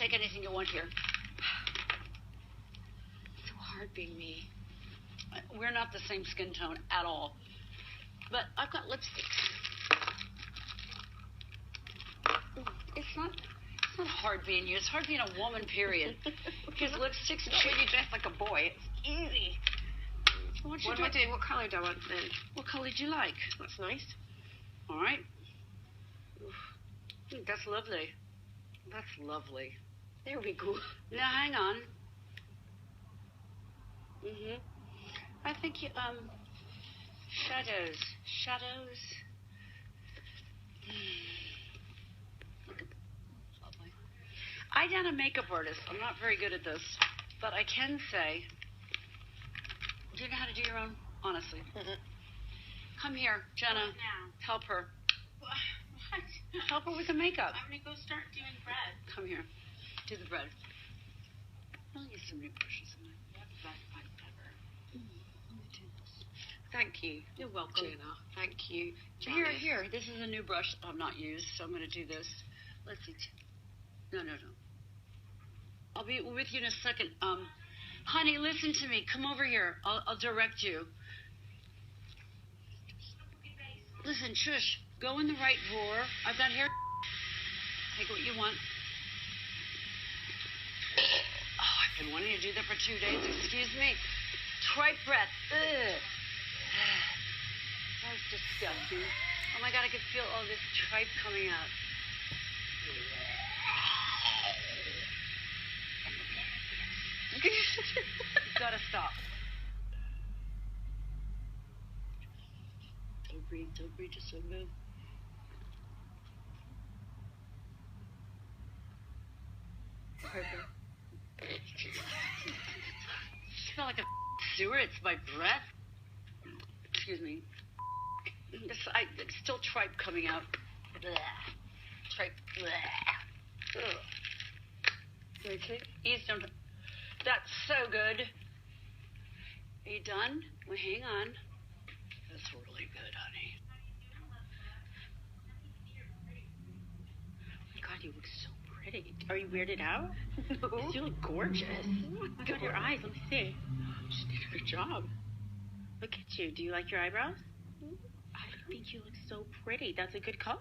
Take anything you want here. It's so hard being me. We're not the same skin tone at all. But I've got lipstick. It's not hard being you. It's hard being a woman, period. Because lipstick's the way you dress like a boy. It's easy. What am I doing? What color do I want then? What color do you like? That's nice. All right. Oof. That's lovely. That's lovely. There we go. Now, hang on. Mm-hmm. I think you, shadows. Shadows. Look at that. Lovely. I'm not a makeup artist. I'm not very good at this. But I can say, do you know how to do your own? Honestly. Mm-hmm. Come here, Jenna. Help her. What? Help her with the makeup. I'm going to go start doing bread. Come here. Do the bread. I'll use some new brushes in there. Best pipe ever. Thank you. You're welcome. Jenna. Thank you. Janice. Here. This is a new brush I've not used, so I'm going to do this. Let's see. No. I'll be with you in a second. Honey, listen to me. Come over here. I'll direct you. Listen, shush. Go in the right drawer. I've got hair. Take what you want. Oh, I've been wanting to do that for 2 days. Excuse me. Tripe breath. Ugh. That was disgusting. Oh my God, I could feel all this tripe coming out. You've got to stop. Don't breathe, just don't move. Perfect. I smell like a sewer. It's my breath. Excuse me. It's still tripe coming out. Blech. Tripe. Blech. Ugh. Okay. Ease down. That's so good. Are you done? Well, hang on. That's really good, honey. Oh my God, you look so pretty. Are you weirded out? No. You look gorgeous. Oh my God, your eyes. Let me see. She did a good job. Look at you. Do you like your eyebrows? I think you look so pretty. That's a good color.